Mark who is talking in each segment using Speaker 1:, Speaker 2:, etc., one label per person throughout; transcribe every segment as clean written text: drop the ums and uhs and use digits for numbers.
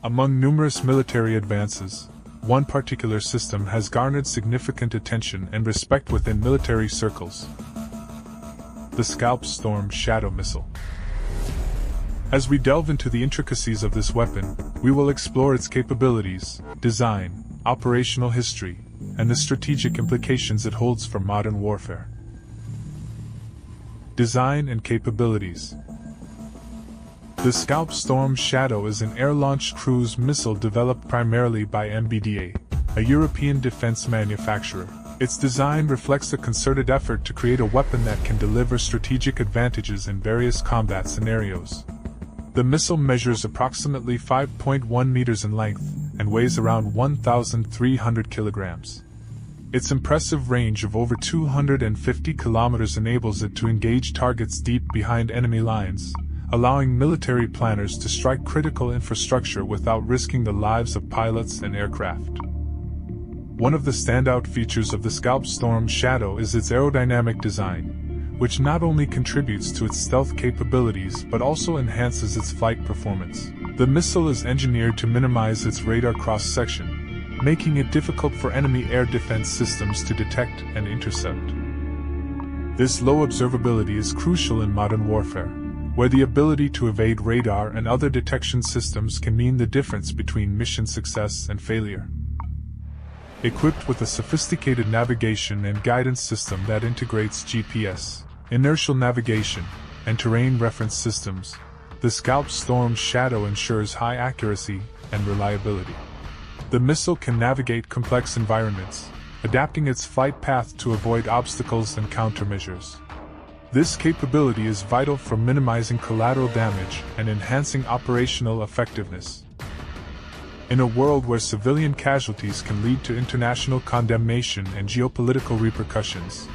Speaker 1: Among numerous military advances, one particular system has garnered significant attention and respect within military circles: the Scalp Storm-Shadow missile. As we delve into the intricacies of this weapon, we will explore its capabilities, design, operational history, and the strategic implications it holds for modern warfare. Design and capabilities. The Scalp Storm-Shadow is an air-launched cruise missile developed primarily by MBDA, a European defense manufacturer. Its design reflects a concerted effort to create a weapon that can deliver strategic advantages in various combat scenarios. The missile measures approximately 5.1 meters in length and weighs around 1,300 kilograms. Its impressive range of over 250 kilometers enables it to engage targets deep behind enemy lines, allowing military planners to strike critical infrastructure without risking the lives of pilots and aircraft. One of the standout features of the Scalp Storm-Shadow is its aerodynamic design, which not only contributes to its stealth capabilities but also enhances its flight performance. The missile is engineered to minimize its radar cross-section, making it difficult for enemy air defense systems to detect and intercept. This low observability is crucial in modern warfare, where the ability to evade radar and other detection systems can mean the difference between mission success and failure. Equipped with a sophisticated navigation and guidance system that integrates GPS, inertial navigation, and terrain reference systems, the Scalp Storm-Shadow ensures high accuracy and reliability. The missile can navigate complex environments, adapting its flight path to avoid obstacles and countermeasures. This capability is vital for minimizing collateral damage and enhancing operational effectiveness. In a world where civilian casualties can lead to international condemnation and geopolitical repercussions,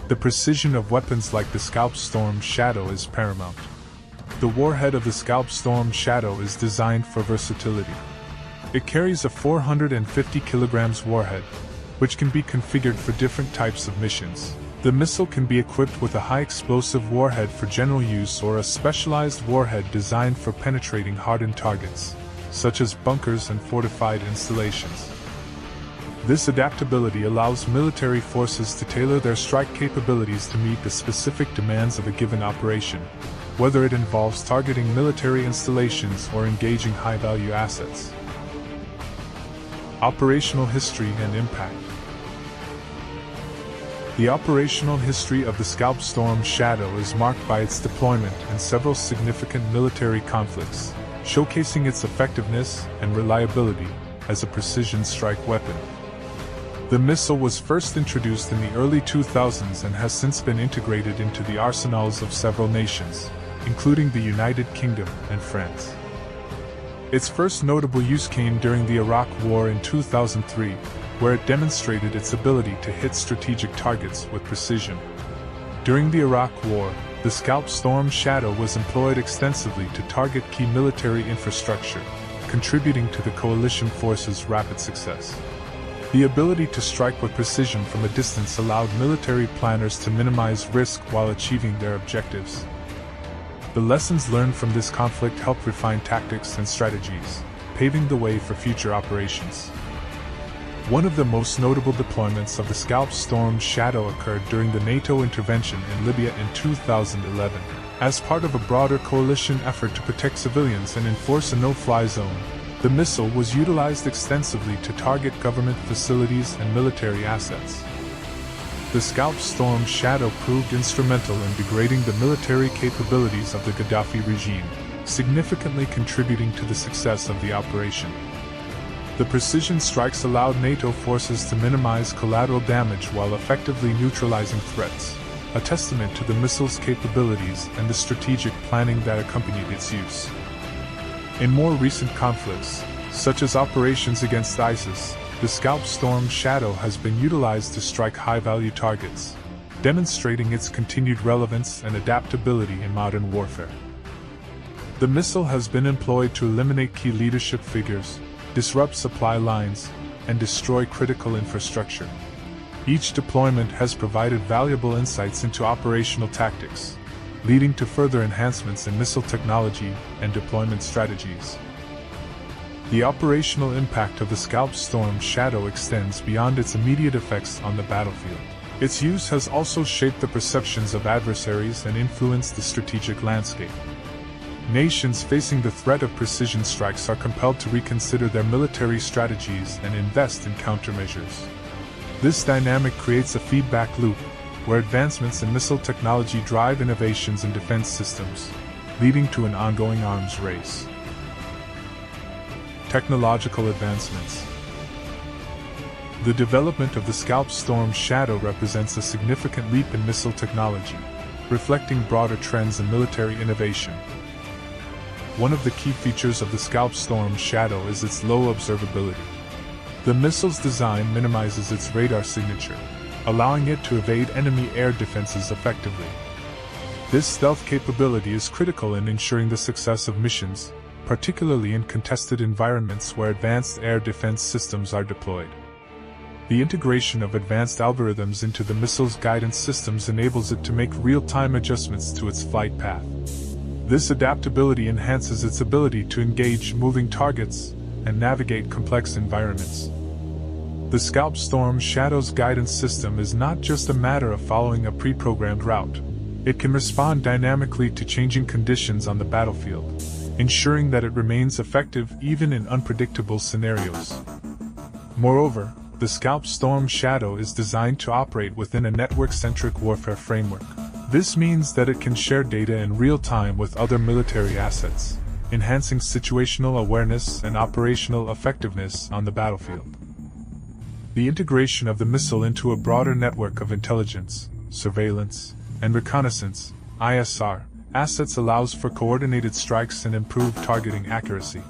Speaker 1: the precision of weapons like the Scalp Storm-Shadow is paramount. The warhead of the Scalp Storm-Shadow is designed for versatility. It carries a 450 kilograms warhead, which can be configured for different types of missions. The missile can be equipped with a high-explosive warhead for general use or a specialized warhead designed for penetrating hardened targets, such as bunkers and fortified installations. This adaptability allows military forces to tailor their strike capabilities to meet the specific demands of a given operation, whether it involves targeting military installations or engaging high-value assets. Operational history and impact. The operational history of the Scalp Storm-Shadow is marked by its deployment in several significant military conflicts, showcasing its effectiveness and reliability as a precision strike weapon. The missile was first introduced in the early 2000s and has since been integrated into the arsenals of several nations, including the United Kingdom and France. Its first notable use came during the Iraq War in 2003, where it demonstrated its ability to hit strategic targets with precision. During the Iraq War, the Scalp Storm-Shadow was employed extensively to target key military infrastructure, contributing to the coalition forces' rapid success. The ability to strike with precision from a distance allowed military planners to minimize risk while achieving their objectives. The lessons learned from this conflict helped refine tactics and strategies, paving the way for future operations. One of the most notable deployments of the Scalp Storm-Shadow occurred during the NATO intervention in Libya in 2011. As part of a broader coalition effort to protect civilians and enforce a no-fly zone, the missile was utilized extensively to target government facilities and military assets. The Scalp Storm-Shadow proved instrumental in degrading the military capabilities of the Gaddafi regime, significantly contributing to the success of the operation. The precision strikes allowed NATO forces to minimize collateral damage while effectively neutralizing threats, a testament to the missile's capabilities and the strategic planning that accompanied its use. In more recent conflicts, such as operations against ISIS, the Scalp Storm-Shadow has been utilized to strike high-value targets, demonstrating its continued relevance and adaptability in modern warfare. The missile has been employed to eliminate key leadership figures, disrupt supply lines, and destroy critical infrastructure. Each deployment has provided valuable insights into operational tactics, leading to further enhancements in missile technology and deployment strategies. The operational impact of the Scalp Storm Shadow extends beyond its immediate effects on the battlefield. Its use has also shaped the perceptions of adversaries and influenced the strategic landscape. Nations facing the threat of precision strikes are compelled to reconsider their military strategies and invest in countermeasures. This dynamic creates a feedback loop, where advancements in missile technology drive innovations in defense systems, leading to an ongoing arms race. Technological advancements. The development of the Scalp Storm Shadow represents a significant leap in missile technology, reflecting broader trends in military innovation. One of the key features of the Scalp Storm Shadow is its low observability. The missile's design minimizes its radar signature, allowing it to evade enemy air defenses effectively. This stealth capability is critical in ensuring the success of missions, particularly in contested environments where advanced air defense systems are deployed. The integration of advanced algorithms into the missile's guidance systems enables it to make real-time adjustments to its flight path. This adaptability enhances its ability to engage moving targets and navigate complex environments. The Scalp Storm Shadow's guidance system is not just a matter of following a pre-programmed route. It can respond dynamically to changing conditions on the battlefield, ensuring that it remains effective even in unpredictable scenarios. Moreover, the Scalp Storm Shadow is designed to operate within a network-centric warfare framework. This means that it can share data in real time with other military assets, enhancing situational awareness and operational effectiveness on the battlefield. The integration of the missile into a broader network of intelligence, surveillance, and reconnaissance (ISR) assets allows for coordinated strikes and improved targeting accuracy.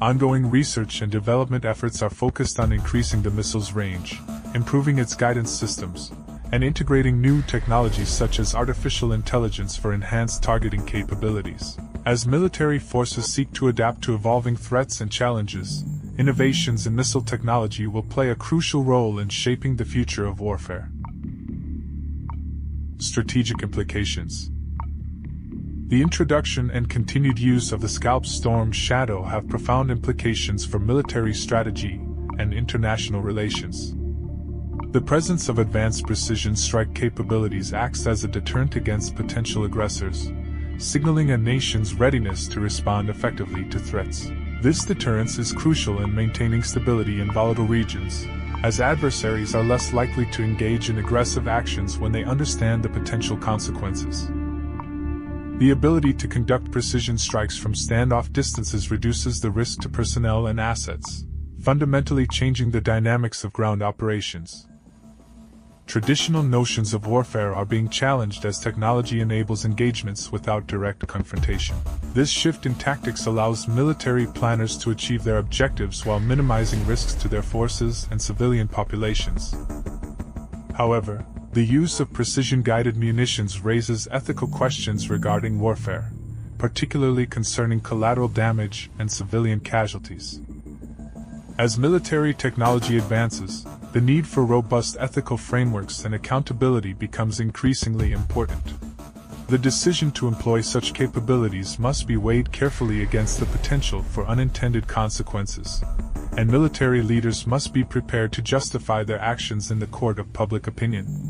Speaker 1: Ongoing research and development efforts are focused on increasing the missile's range, improving its guidance systems, and integrating new technologies such as artificial intelligence for enhanced targeting capabilities. As military forces seek to adapt to evolving threats and challenges, innovations in missile technology will play a crucial role in shaping the future of warfare. Strategic implications. The introduction and continued use of the Scalp Storm Shadow have profound implications for military strategy and international relations. The presence of advanced precision strike capabilities acts as a deterrent against potential aggressors, signaling a nation's readiness to respond effectively to threats. This deterrence is crucial in maintaining stability in volatile regions, as adversaries are less likely to engage in aggressive actions when they understand the potential consequences. The ability to conduct precision strikes from standoff distances reduces the risk to personnel and assets, fundamentally changing the dynamics of ground operations. Traditional notions of warfare are being challenged as technology enables engagements without direct confrontation. This shift in tactics allows military planners to achieve their objectives while minimizing risks to their forces and civilian populations. However, the use of precision-guided munitions raises ethical questions regarding warfare, particularly concerning collateral damage and civilian casualties. As military technology advances, the need for robust ethical frameworks and accountability becomes increasingly important. The decision to employ such capabilities must be weighed carefully against the potential for unintended consequences, and military leaders must be prepared to justify their actions in the court of public opinion.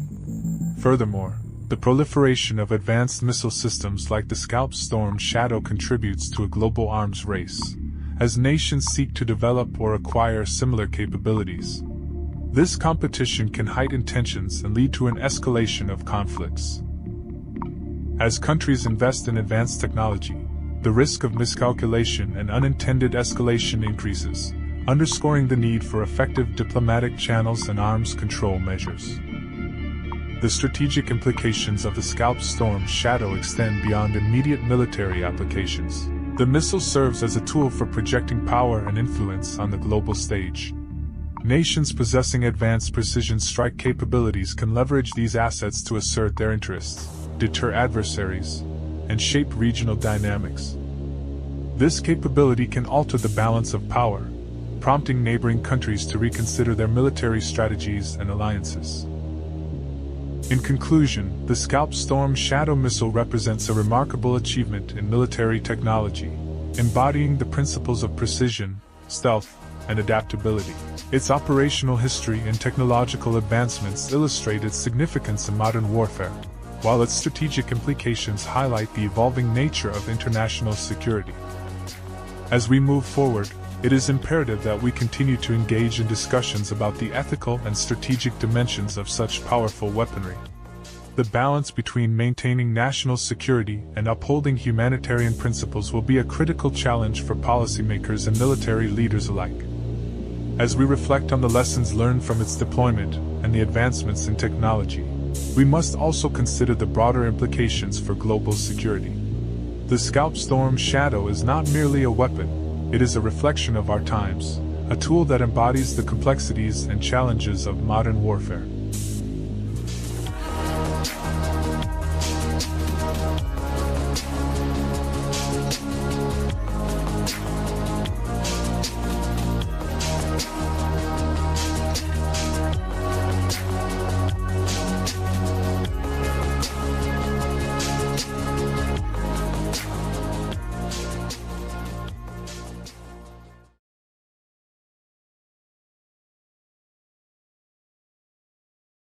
Speaker 1: Furthermore, the proliferation of advanced missile systems like the Scalp Storm Shadow contributes to a global arms race, as nations seek to develop or acquire similar capabilities. This competition can heighten tensions and lead to an escalation of conflicts. As countries invest in advanced technology, the risk of miscalculation and unintended escalation increases, underscoring the need for effective diplomatic channels and arms control measures. The strategic implications of the Scalp Storm Shadow extend beyond immediate military applications. The missile serves as a tool for projecting power and influence on the global stage. Nations possessing advanced precision strike capabilities can leverage these assets to assert their interests, deter adversaries, and shape regional dynamics. This capability can alter the balance of power, prompting neighboring countries to reconsider their military strategies and alliances. In conclusion, the Scalp Storm Shadow missile represents a remarkable achievement in military technology, embodying the principles of precision, stealth, and adaptability. Its operational history and technological advancements illustrate its significance in modern warfare, while its strategic implications highlight the evolving nature of international security. As we move forward, it is imperative that we continue to engage in discussions about the ethical and strategic dimensions of such powerful weaponry. The balance between maintaining national security and upholding humanitarian principles will be a critical challenge for policymakers and military leaders alike. As we reflect on the lessons learned from its deployment and the advancements in technology, we must also consider the broader implications for global security. The Scalp Stormshadow is not merely a weapon, it is a reflection of our times, a tool that embodies the complexities and challenges of modern warfare.